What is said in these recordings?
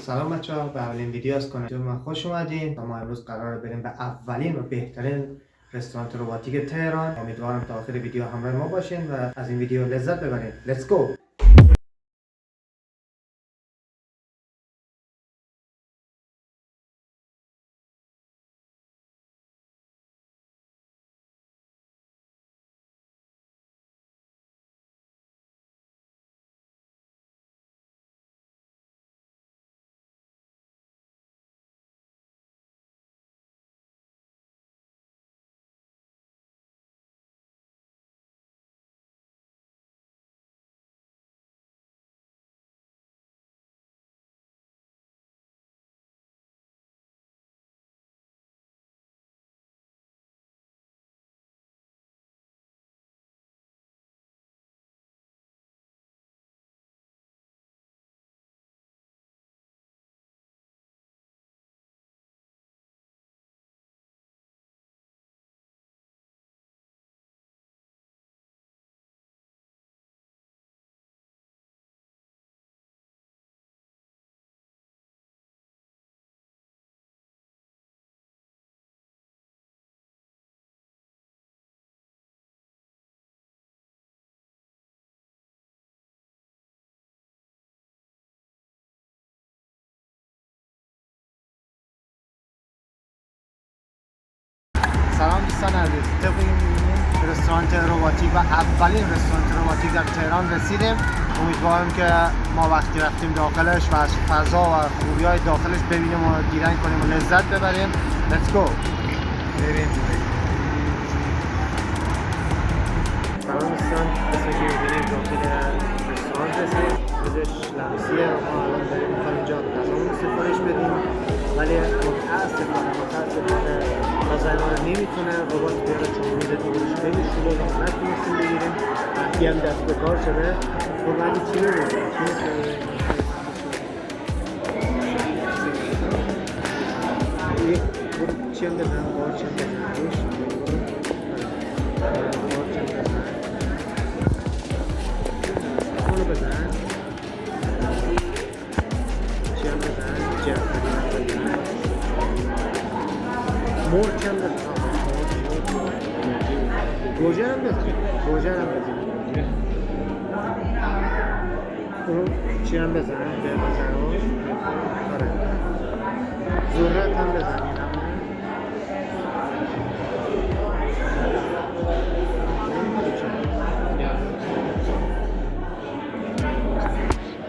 سلام بچه‌ها، به اولین ویدیو از کانال من خوش اومدین. ما امروز قراره بریم به اولین و بهترین رستوران رباتیک تهران. امیدوارم تا آخر ویدیو همراه ما باشین و از این ویدیو لذت ببرین. Let's go. سلام دوستان عزیز، طبق می‌بینیم رستوران رباتیک و اولین رستوران رباتیک در تهران رسیدیم. امیدوارم که ما وقتی رفتیم داخلش و از فضا و خوبی‌های داخلش ببینیم و دیدن کنیم و لذت ببریم. Let's go. بریم. سلام دوستان، مثل که می‌بینید داخل رستوران رسیدیم. روزش لمسیه و ما الان داریم می‌خوایم اینجا غذامون سفارش بدیم، ولی متأسفانه غذای ما رو نمیتونه ربات بیاره چون میز دورش خیلی شلوغه و نتونستیم بگیریم. وقتی هم دست به کار شده تو بعدی چی رو بگیریم؟ چی هم بزن؟ بار چی هم بزن؟ روش بار چی هم بزن؟ اونو بزن؟ چی هم بزن؟ جعفری هم بزن؟ مرچ هم بزن؟ گوجه هم بزن؟ گوجه هم بزن؟ اون چی هم بزن؟ به بزن روش؟ آره ذرت هم بزن این هم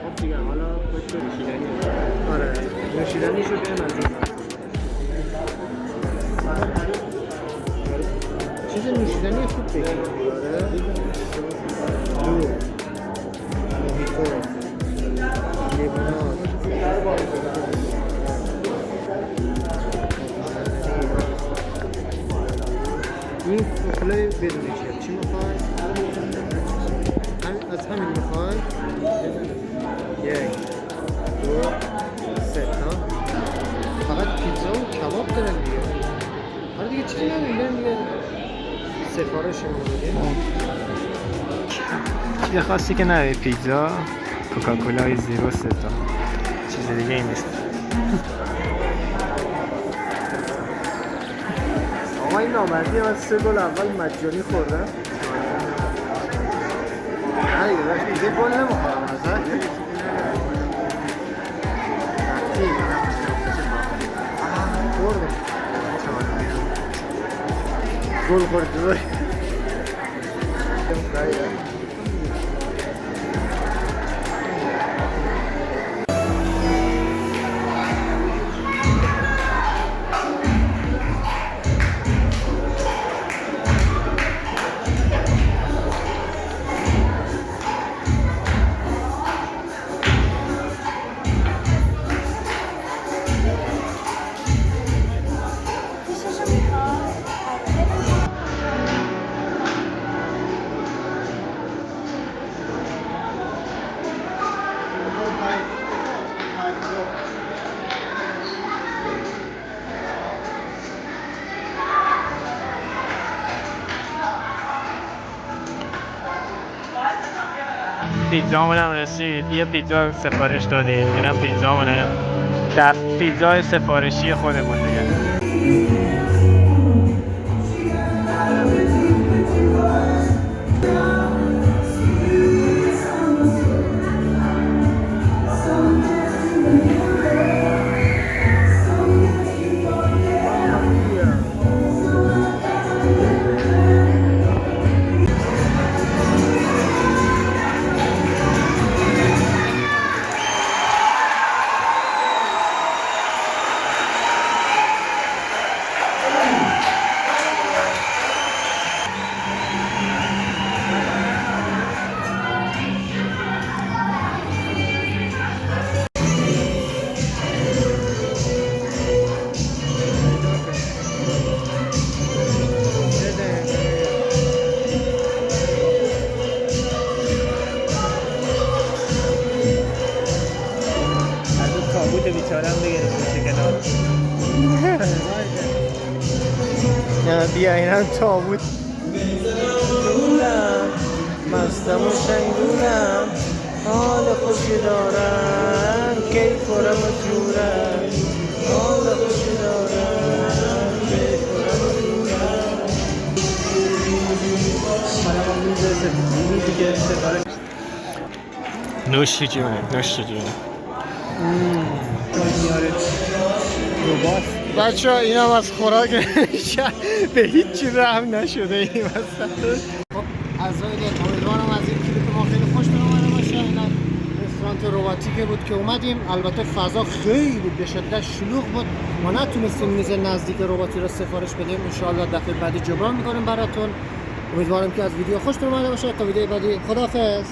خب دیگه حالا باید به نوشیدنی آره نوشیدنیشو بریم از این چیز نوشیدنی خوب بگیم آره دو موهیتو لیموناد این فوقله بدونی چی میخوای؟ از همین میخوای؟ یک دو سه تا فقط پیتزا و کباب دارن دیگه آره دیگه چیزی نمیدن دیگه سفارشمون میدیم چیز خاصی که نه پیتزا کوکاکولای زیرو سه تا چیز دیگه ای نیست آقا این نامردی از 3 گل اول مجانی خوردن نه دیگه داشت دیگه گل نمیخورم ازت خوردم گل خورد دوباره پیتزامون هم رسید. یه پیتزا سفارش دادیم. اینم پیتزامونه. در پیتزای سفارشی خودمون دیگه. بیچارم بگیریم بشه کنار. نه بیا اینم تابوت دونم مستم و شنگونم حال خوشی دارم کیفورم و جورم حال خوشی دارم کیفورم و جورم. حالا ما میزه دیگه سفارش نوشی جونه نوشی جونه میاره ربات. بچه ها این هم از خوراک به هیچ چی رحم نشده این مثلا. خب عزایز امیدوارم از این کلیپ ما خیلی خوشتون اومده باشه. این رستوران رباتیکی بود که اومدیم، البته فضا خیلی به شدت شلوغ بود، ما نتونستیم میز نزدیک رباتی رو سفارش بدیم. انشاءالله دفعه بعدی جبران میکنیم براتون. امیدوارم که از ویدیو خوشتون اومده باشه. تا ویدیو بعدی خداحافظ.